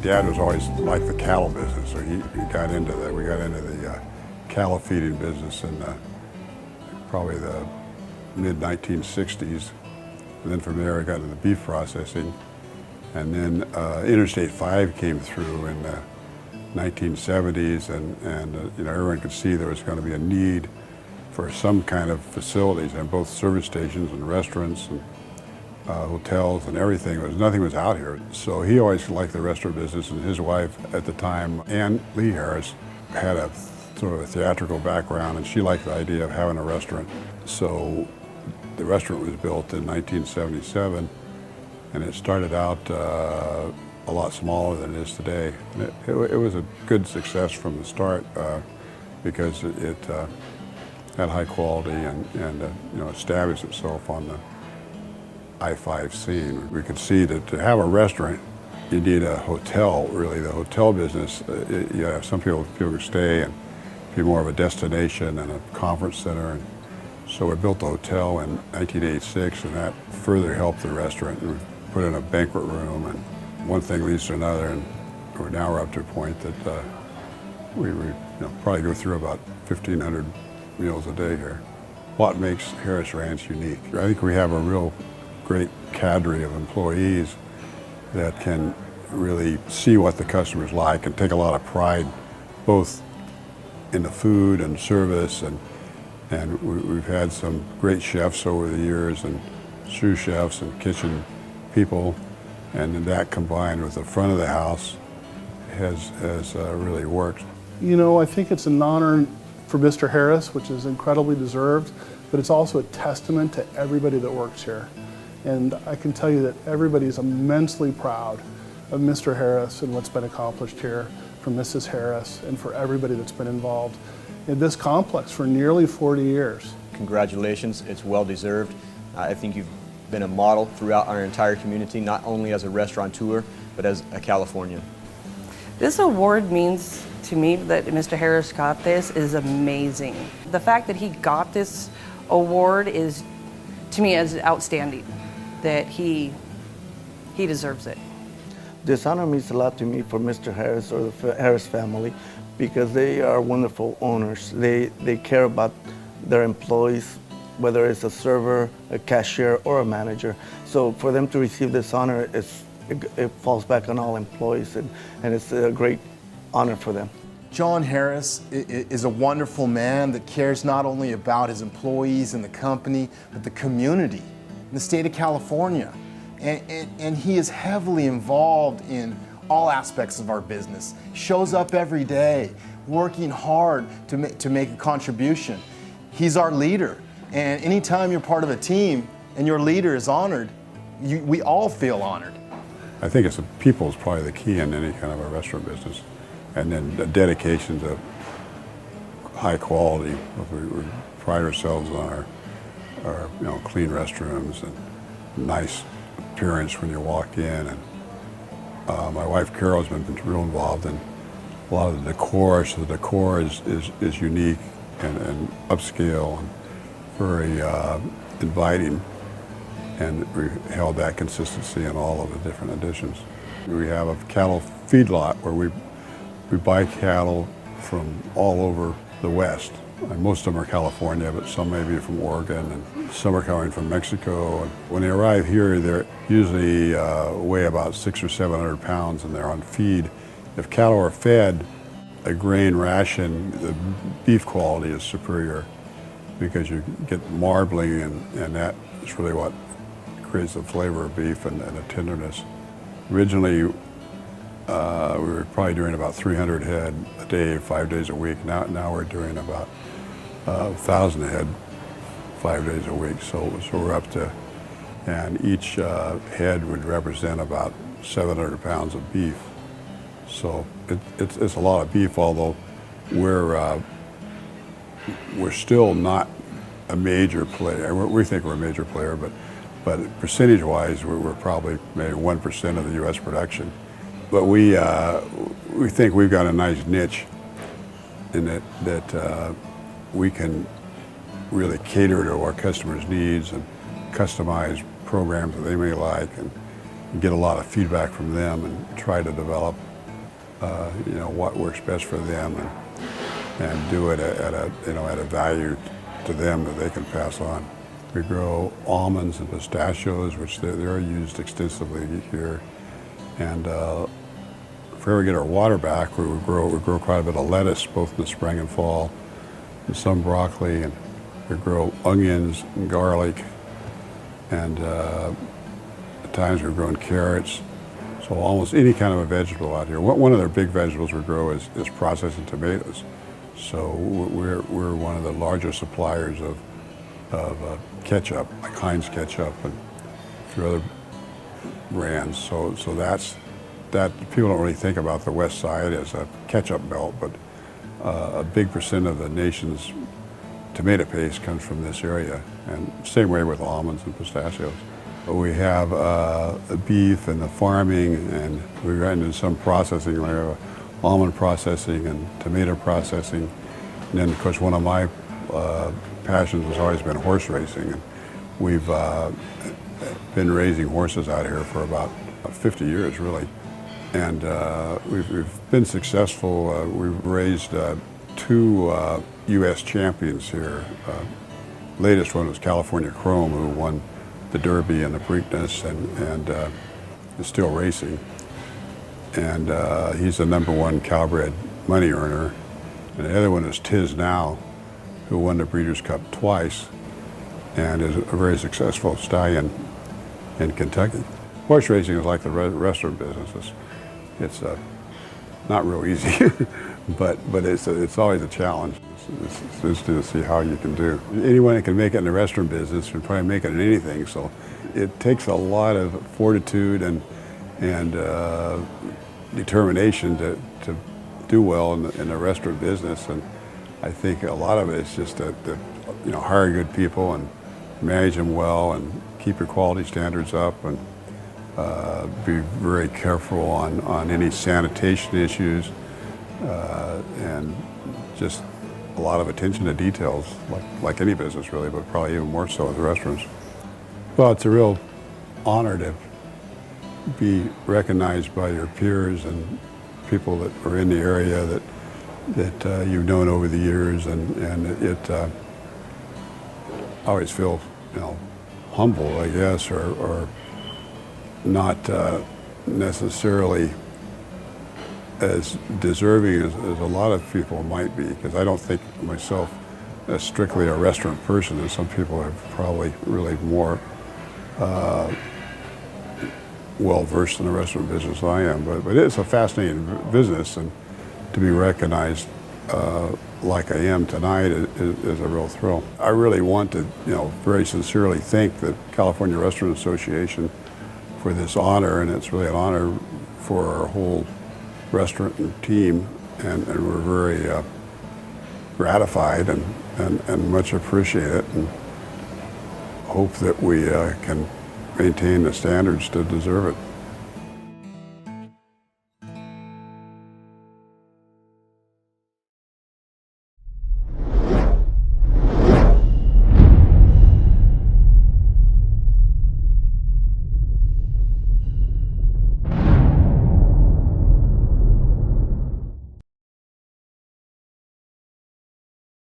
dad was always like the cattle business, so he got into that. We got into the cattle feeding business in probably the mid-1960s. And then from there I got into beef processing. And then Interstate 5 came through in the 1970s, and you know, everyone could see there was going to be a need for some kind of facilities, and both service stations and restaurants and hotels and everything. Nothing was out here. So he always liked the restaurant business, and his wife at the time, Ann Lee Harris, had a sort of a theatrical background, and she liked the idea of having a restaurant. So the restaurant was built in 1977, and it started out a lot smaller than it is today. And it was a good success from the start because it had high quality and you know, established itself on the I-5 scene. We could see that to have a restaurant, you need a hotel, really. The hotel business, you have some people could stay and be more of a destination and a conference center. And so we built the hotel in 1986, and that further helped the restaurant. And we put in a banquet room, and one thing leads to another, and now we're up to a point that we you know, probably go through about 1,500 meals a day here. What makes Harris Ranch unique? I think we have a real great cadre of employees that can really see what the customers like and take a lot of pride both in the food and service, and we've had some great chefs over the years, and sous chefs and kitchen people, and then that combined with the front of the house has really worked. You know, I think it's an honor for Mr. Harris, which is incredibly deserved, but it's also a testament to everybody that works here. And I can tell you that everybody's immensely proud of Mr. Harris and what's been accomplished here, for Mrs. Harris, and for everybody that's been involved in this complex for nearly 40 years. Congratulations, it's well deserved. I think you've been a model throughout our entire community, not only as a restaurateur, but as a Californian. This award means to me that Mr. Harris got this is amazing. The fact that he got this award is, to me, is outstanding, that he deserves it. This honor means a lot to me for Mr. Harris or the Harris family, because they are wonderful owners. They care about their employees, whether it's a server, a cashier, or a manager. So for them to receive this honor, it falls back on all employees, and it's a great honor for them. John Harris is a wonderful man that cares not only about his employees and the company, but the community in the state of California. And he is heavily involved in all aspects of our business. Shows up every day, working hard to make a contribution. He's our leader, and anytime you're part of a team and your leader is honored, we all feel honored. I think people is probably the key in any kind of a restaurant business, and then the dedication to high quality. We pride ourselves on our you know, clean restrooms and nice appearance when you walk in. And my wife Carol's been real involved in a lot of the decor. So the decor is unique and upscale and very inviting. And we held that consistency in all of the different additions. We have a cattle feedlot where we buy cattle from all over the West. And most of them are California, but some may be from Oregon, and some are coming from Mexico. And when they arrive here, they're usually weigh about 600 or 700 pounds, and they're on feed. If cattle are fed a grain ration, the beef quality is superior because you get marbling, and that is really what creates the flavor of beef and a tenderness. Originally, we were probably doing about 300 head a day, 5 days a week. Now we're doing about 1,000 head 5 days a week. So we're up to, and each head would represent about 700 pounds of beef. So it's a lot of beef, although we're still not a major player. We think we're a major player, but percentage-wise, we're probably maybe 1% of the U.S. production. But we think we've got a nice niche in that we can really cater to our customers' needs and customize programs that they may like, and get a lot of feedback from them and try to develop what works best for them, and do it at a value to them that they can pass on. We grow almonds and pistachios, which they're used extensively here, and if we ever get our water back, we grow quite a bit of lettuce, both in the spring and fall, and some broccoli, and we grow onions and garlic, and at times we're growing carrots. So almost any kind of a vegetable out here. One of their big vegetables we grow is processing tomatoes. So we're one of the largest suppliers of ketchup, like Heinz ketchup and a few other brands. So that people don't really think about the West Side as a ketchup belt, but a big percent of the nation's tomato paste comes from this area, and same way with almonds and pistachios. We have beef and the farming, and we've gotten into some processing. We have almond processing and tomato processing. And then, of course, one of my passions has always been horse racing. And we've been raising horses out here for about 50 years, really. And we've been successful. We've raised 2 U.S. champions here. Latest one was California Chrome, who won the Derby and the Preakness, and is still racing. And he's the #1 Calbred money earner. And the other one is Tiz Now, who won the Breeders' Cup twice and is a very successful stallion in Kentucky. Horse racing is like the restaurant business. It's not real easy, but it's always a challenge. It's interesting to see how you can do. Anyone that can make it in the restaurant business can probably make it in anything. So it takes a lot of fortitude and determination to do well in the restaurant business. And I think a lot of it is just to hire good people and manage them well and keep your quality standards up, and be very careful on any sanitation issues, and just a lot of attention to details, like any business really, but probably even more so with restaurants. Well, it's a real honor to be recognized by your peers and people that are in the area that you've known over the years, and it I always feel humble, I guess, or not necessarily as deserving as a lot of people might be, because I don't think myself as strictly a restaurant person, and some people are probably really more well versed in the restaurant business than I am. But it's a fascinating business, and to be recognized like I am tonight is a real thrill. I really want to very sincerely thank the California Restaurant Association for this honor, and it's really an honor for our whole restaurant and team, and we're very gratified and much appreciate it, and hope that we can maintain the standards to deserve it.